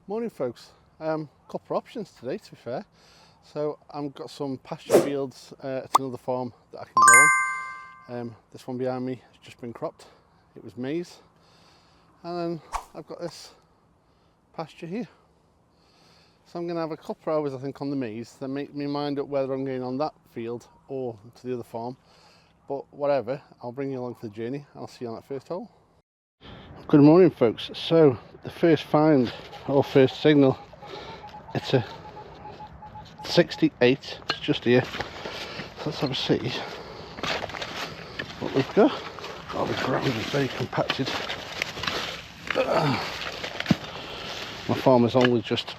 Morning folks, couple of options today to be fair. So I've got some pasture fields at another farm that I can go on. This one behind me has just been cropped, it was maize. And then I've got this pasture here. So I'm going to have a couple of hours I think on the maize, then make me mind up whether I'm going on that field or to the other farm. But whatever, I'll bring you along for the journey. I'll see you on that first hole. Good morning folks, so the first find or first signal, it's a 68, it's just here. So let's have a see what we've got. Oh, the ground is very compacted. My farmer's only just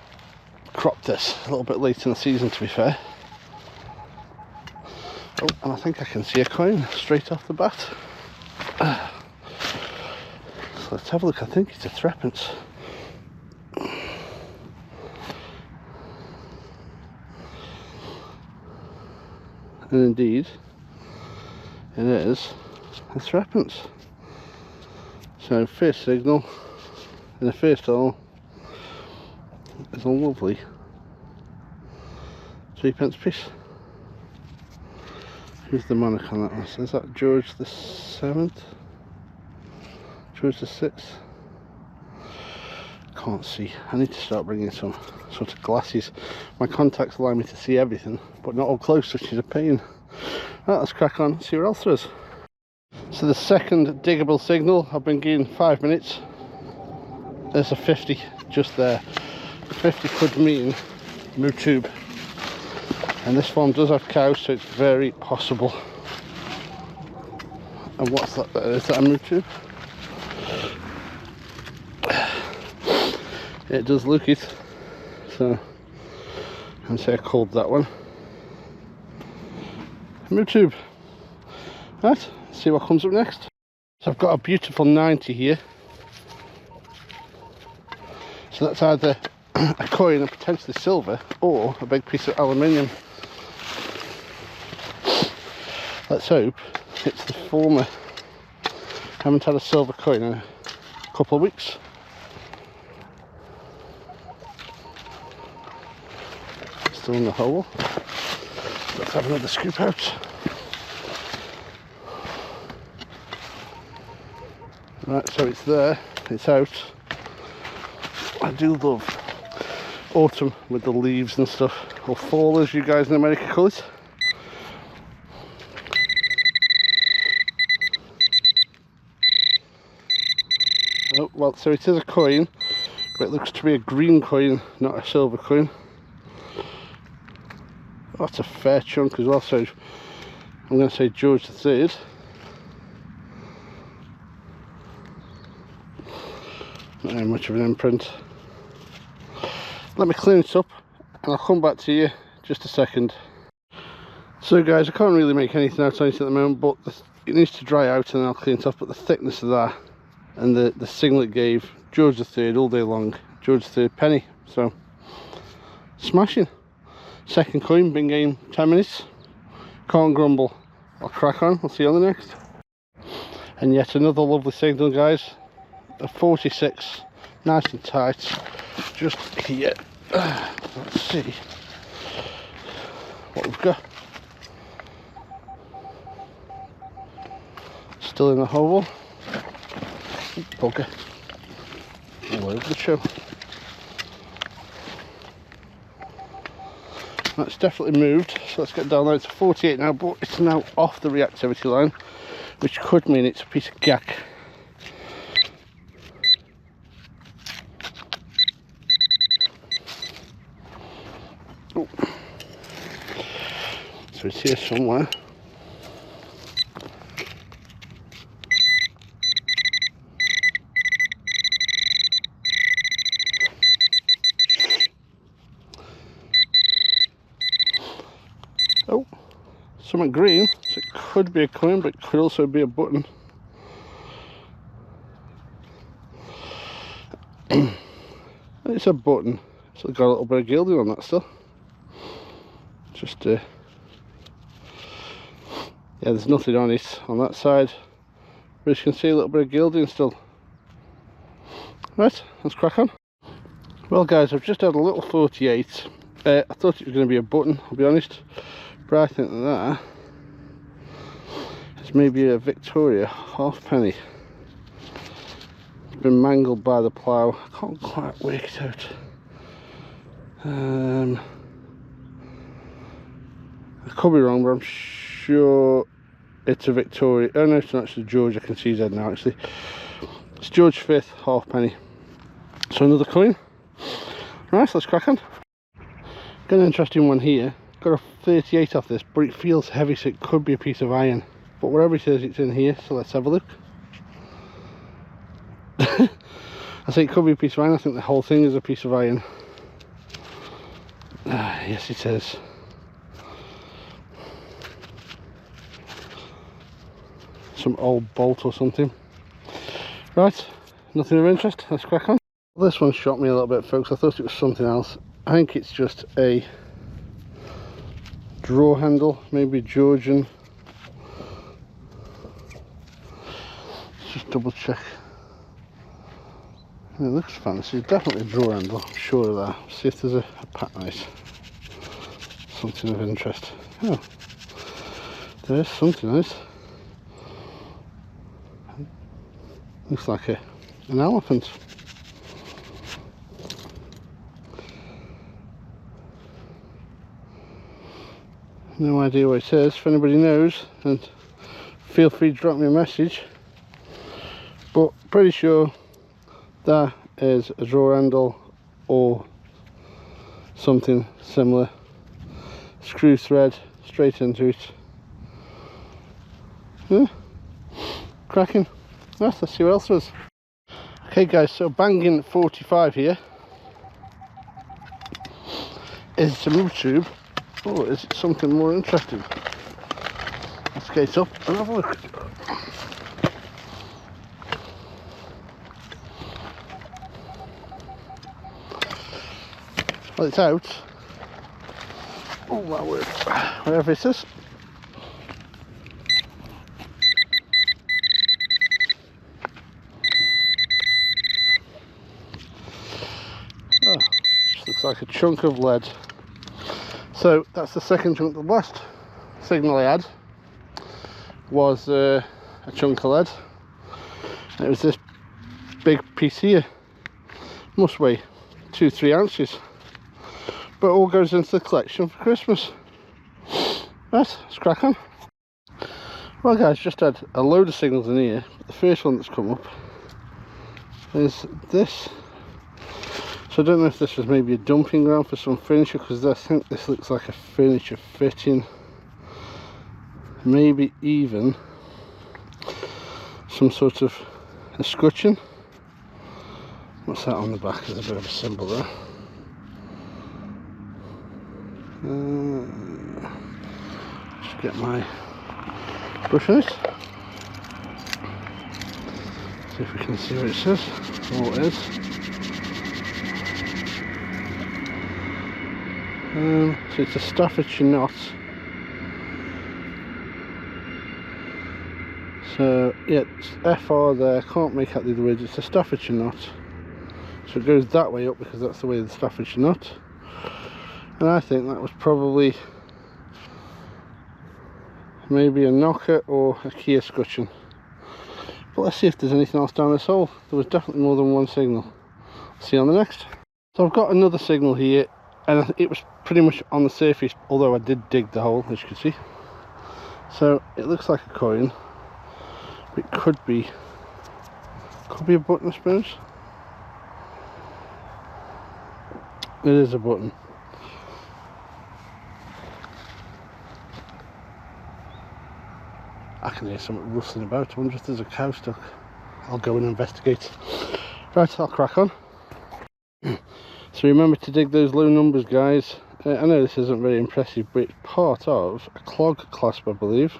cropped this a little bit late in the season to be fair. Oh, and I think I can see a coin straight off the bat. So let's have a look, I think it's a threepence. And indeed, it is a threepence. So first signal in the first hole is a lovely 3p piece. Who's the monarch on that one? So is that George the 7th? George the 6th? Can't see. I need to start bringing some sort of glasses. My contacts allow me to see everything, but not all close, which is a pain. Right, let's crack on, see what else there is. So the second diggable signal, I've been given 5 minutes. There's a 50 just there. 50 could mean moo tube. And this farm does have cows, so it's very possible. And what's that there? Is that a moo tube? It does look it. So I can say I called that one. Moo tube. Right, see what comes up next. So I've got a beautiful 90 here. So that's either a coin and potentially silver or a big piece of aluminium. Let's hope it's the former. I haven't had a silver coin in a couple of weeks. Still in the hole. Let's have another scoop out. Right, so it's there, it's out. I do love autumn with the leaves and stuff, or fall as you guys in America call it. Oh, well, so it is a coin, but it looks to be a green coin, not a silver coin. Oh, that's a fair chunk as well, so I'm going to say George the 3rd. Not very much of an imprint. Let me clean it up and I'll come back to you just a second. So guys, I can't really make anything out on it at the moment, but it needs to dry out and then I'll clean it up. But the thickness of that and the signal it gave, George the 3rd all day long, George the 3rd penny, so smashing. Second coin, been game 10 minutes, can't grumble. I'll crack on, I'll see you on the next. And yet another lovely signal guys, a 46, nice and tight, just here. Let's see what we've got. Still in the hole. Bugger. All over the show. That's definitely moved, so let's get down there. It's 48 now, but it's now off the reactivity line, which could mean it's a piece of gack. Oh. So it's here somewhere. Oh, something green, so it could be a coin, but it could also be a button. It's a button, so it's got a little bit of gilding on that still. Just yeah, there's nothing on it on that side, but you can see a little bit of gilding still. Right, let's crack on. Well guys, I've just had a little 48. I thought it was going to be a button, I'll be honest, but I think that is maybe a Victoria halfpenny. It's been mangled by the plough. I can't quite work it out. I could be wrong, but I'm sure it's a Victoria. Oh no, it's not actually George. I can see his head now actually. It's George V halfpenny. So another coin. Right, let's crack on. Got an interesting one here. Got a 38 off this, but it feels heavy, so it could be a piece of iron. But whatever it is, it's in here, so let's have a look. I say it could be a piece of iron. I think the whole thing is a piece of iron. Yes, it is. Some old bolt or something. Right, nothing of interest. Let's crack on. This one shocked me a little bit, folks. I thought it was something else. I think it's just a drawer handle, maybe Georgian. Let's just double check. It looks fancy. It's definitely a drawer handle, I'm sure of that. See if there's a pattern on it. Something of interest. Oh, there is something on it. Looks like an elephant. No idea what it is. If anybody knows, then feel free to drop me a message. But pretty sure that is a drawer handle or something similar. Screw thread straight into it. Yeah. Cracking. Right, let's see what else there is. Okay guys, so banging 45 here. Is it a move tube? Or is it something more interesting? Let's get it up and have a look. Well, it's out. Oh my word. Wherever it is. Oh, just looks like a chunk of lead. So that's the second chunk. The last signal I had was a chunk of lead. It was this big piece here. Must weigh 2-3 ounces. But it all goes into the collection for Christmas. Right, let's crack on. Well guys, just had a load of signals in here. The first one that's come up is this. So I don't know if this was maybe a dumping ground for some furniture, because I think this looks like a furniture fitting. Maybe even some sort of escutcheon. What's that on the back? There's a bit of a symbol there. Just get my brush on it. See if we can see what it says. Oh, it is. So it's a Staffordshire knot. So yeah, it's FR there. Can't make out the other words. It's a Staffordshire knot. So it goes that way up because that's the way of the Staffordshire knot. And I think that was probably maybe a knocker or a key escutcheon. But let's see if there's anything else down this hole. There was definitely more than one signal. See you on the next. So I've got another signal here, and it was pretty much on the surface, although I did dig the hole, as you can see. So it looks like a coin. It could be a button, I suppose. It is a button. I can hear something rustling about. I wonder if there's a cow stuck. I'll go and investigate. Right, I'll crack on. So remember to dig those low numbers, guys. I know this isn't very impressive, but it's part of a clog clasp, I believe.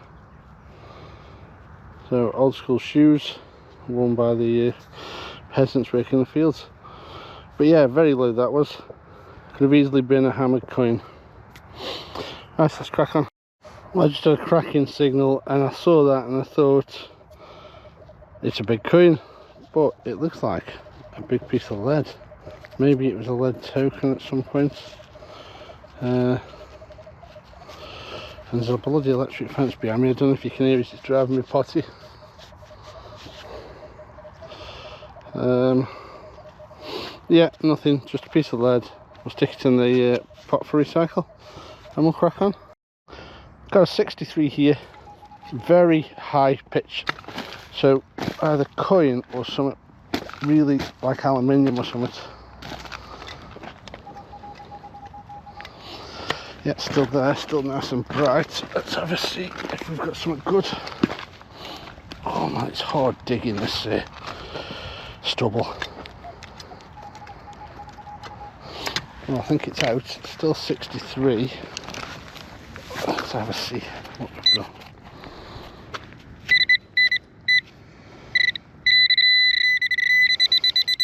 So old school shoes worn by the peasants working the fields. But yeah, very low that was. Could have easily been a hammered coin. Right, let's crack on. Well, I just had a cracking signal and I saw that and I thought it's a big coin, but it looks like a big piece of lead. Maybe it was a lead token at some point. And there's a bloody electric fence behind me. I don't know if you can hear it, it's driving me potty. Yeah, nothing, just a piece of lead. We'll stick it in the pot for recycle and we'll crack on. Got a 63 here, very high pitch, so either coin or something really like aluminium or something. Yeah, still there, still nice and bright. Let's have a see if we've got something good. Oh man, it's hard digging this stubble. Well, I think it's out. It's still 63. Let's have a see what we've got.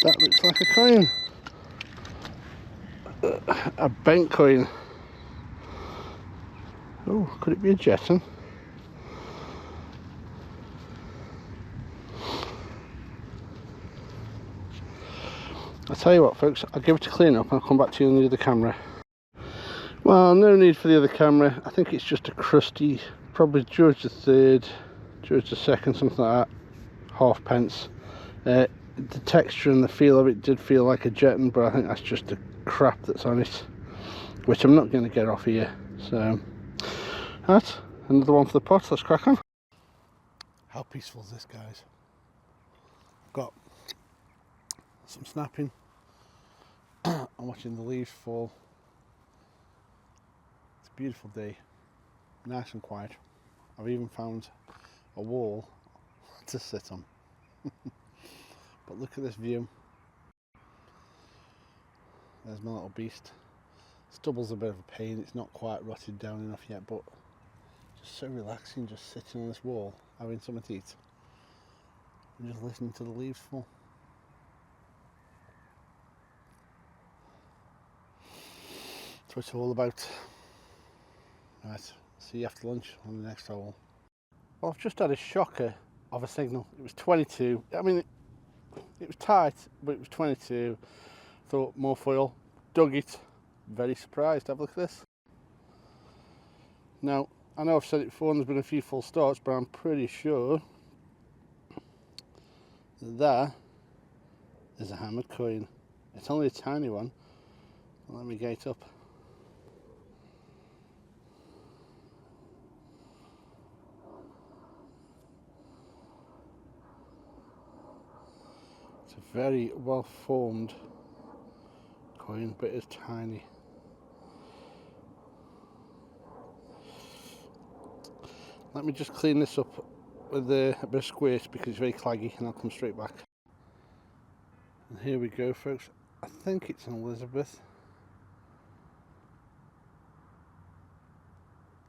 That looks like a coin. A bent coin. Oh, could it be a jeton? I'll tell you what folks, I'll give it a clean up and I'll come back to you on the other camera. Well, no need for the other camera. I think it's just a crusty, probably George III, George II, something like that, halfpence. The texture and the feel of it did feel like a jeton, but I think that's just the crap that's on it, which I'm not going to get off here. So, that's another one for the pot. Let's crack on. How peaceful is this, guys? Got some snapping. I'm watching the leaves fall. It's a beautiful day, nice and quiet. I've even found a wall to sit on. But look at this view. There's my little beast. Stubble's a bit of a pain, it's not quite rotted down enough yet, but just so relaxing, just sitting on this wall, having something to eat and just listening to the leaves fall. That's what it's all about. Right, see you after lunch on the next hole. Well, I've just had a shocker of a signal. It was 22. I mean, it was tight, but it was 22. Thought more foil, dug it. Very surprised. Have a look at this. Now, I know I've said it before and there's been a few false starts, but I'm pretty sure that is a hammered coin. It's only a tiny one. Let me get it up. It's a very well formed coin, but it's tiny. Let me just clean this up with a bit of squirt because it's very claggy, and I'll come straight back. And here we go, folks. I think it's an Elizabeth.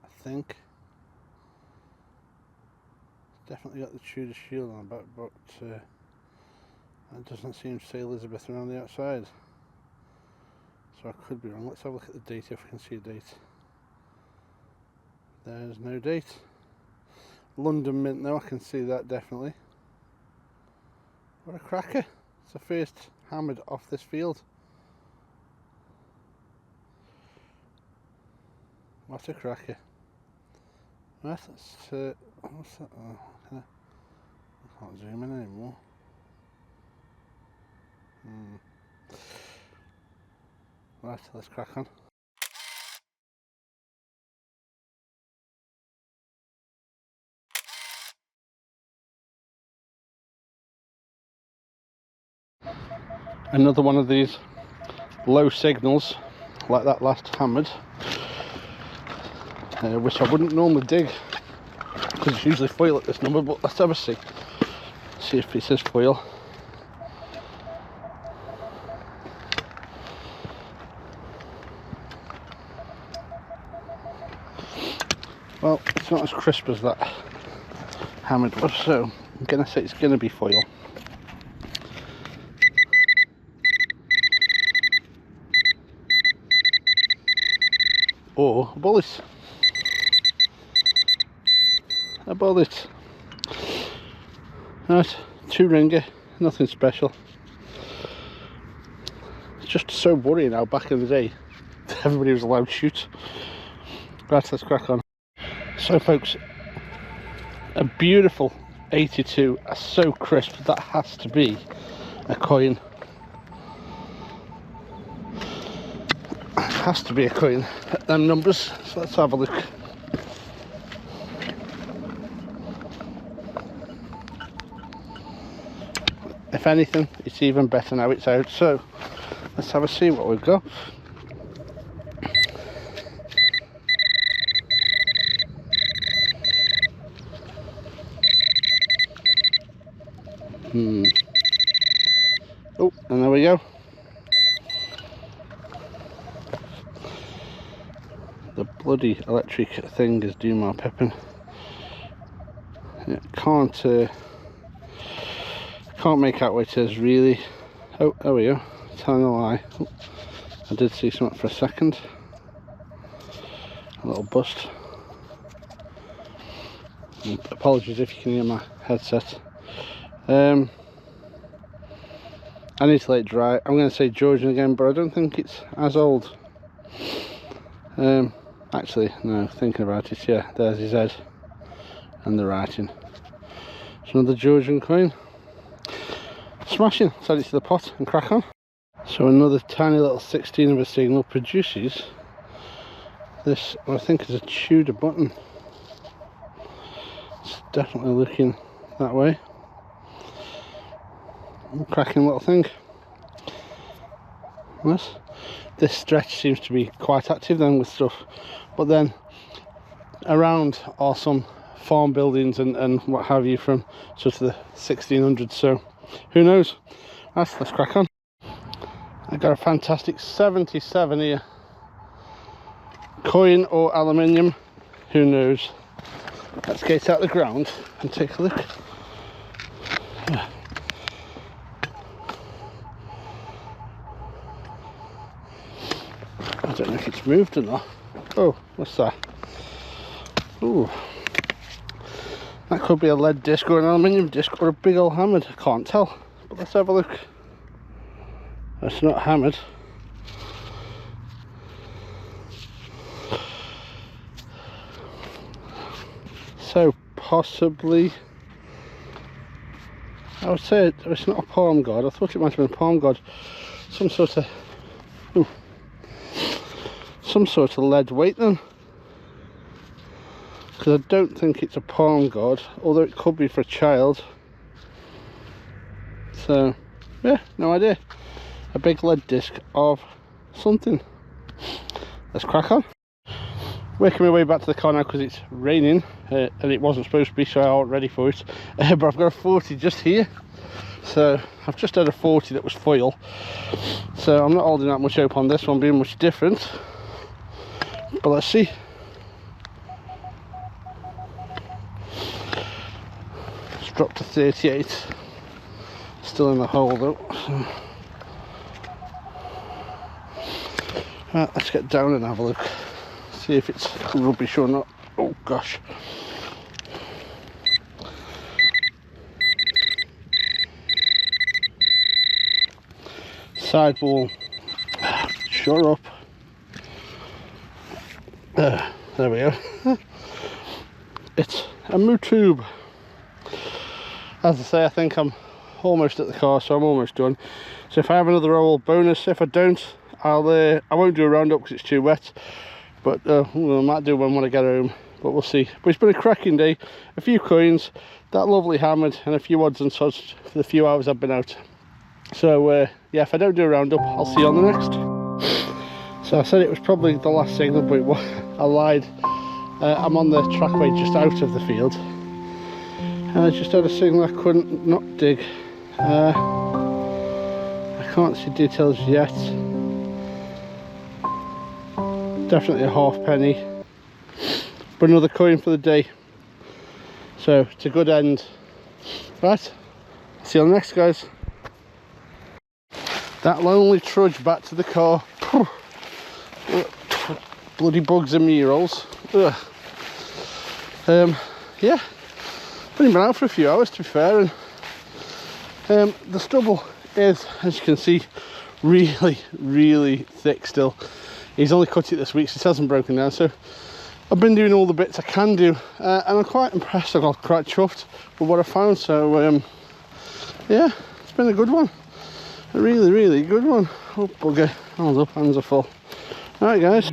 I think. It's definitely got the Tudor shield on the back, but it doesn't seem to say Elizabeth around the outside. So I could be wrong. Let's have a look at the date if we can see a date. There's no date. London Mint though, I can see that definitely. What a cracker. It's the first hammered off this field. What a cracker. Right, let's what's that? Oh, I can't zoom in anymore. Right, let's crack on. Another one of these low signals, like that last hammered, which I wouldn't normally dig because it's usually foil at this number, but let's have a see. See if it says foil. Well, it's not as crisp as that hammered was, so I'm going to say it's going to be foil. Or a bullet. A bullet. Right, 2 ringer, nothing special. just so worrying how back in the day everybody was allowed to shoot. Right, let's crack on. So folks, a beautiful 82, so crisp, that has to be a coin. Has to be a coin at them numbers, so let's have a look. If anything, it's even better now it's out, so let's have a see what we've got. Oh, and there we go. The bloody electric thing is doing my pepping. Can't make out what it is really. Oh, there we go. Telling a lie. Oh, I did see something for a second. A little bust. Apologies if you can hear my headset. I need to let it dry. I'm going to say Georgian again, but I don't think it's as old. Actually, no, thinking about it, yeah, there's his head and the writing. It's another Georgian coin. Smashing. Let's add it to the pot and crack on. So another tiny little 16 of a signal produces this, what I think is a Tudor button. It's definitely looking that way. Cracking little thing. Nice. This stretch seems to be quite active then with stuff, but then around are some farm buildings and what have you from sort of the 1600s, so who knows. Let's crack on. I got a fantastic 77 here. Coin or aluminium, who knows. Let's get it out of the ground and take a look. I don't know if it's moved or not. Oh, what's that? Ooh, that could be a lead disc or an aluminium disc or a big old hammered. I can't tell, but let's have a look. It's not hammered. So possibly, I would say it's not a palm guard. I thought it might have been a palm guard. Some sort of, ooh, some sort of lead weight then, because I don't think it's a palm guard, although it could be for a child. So yeah, no idea. A big lead disc of something. Let's crack on. Working my way back to the car now because it's raining and it wasn't supposed to be, so I wasn't ready for it. But I've got a 40 just here, so I've just had a 40 that was foil, so I'm not holding that much hope on this one being much different. But let's see. It's dropped to 38. Still in the hole though. So. Right, let's get down and have a look. See if it's rubbish or not. Oh gosh. Sidewall. Shut up. There we go. It's a Mutube. As I say, I think I'm almost at the car, so I'm almost done. So if I have another roll, bonus. If I don't, I won't do a roundup because it's too wet. But I might do one when I get home. But we'll see. But it's been a cracking day. A few coins, that lovely hammered, and a few odds and sods for the few hours I've been out. So yeah, if I don't do a roundup, I'll see you on the next. So I said it was probably the last signal, but I lied. I'm on the trackway just out of the field. And I just had a signal I couldn't not dig. I can't see details yet. Definitely a halfpenny. But another coin for the day. So it's a good end. Right, see you on the next, guys. That lonely trudge back to the car. Bloody bugs and murals. Yeah, been out for a few hours to be fair, and the stubble is, as you can see, really, really thick still. He's only cut it this week, so it hasn't broken down. So I've been doing all the bits I can do, and I'm quite impressed. I got quite chuffed with what I found. So yeah, it's been a good one, a really, really good one. Oh bugger, hold up, hands are full. All right, guys.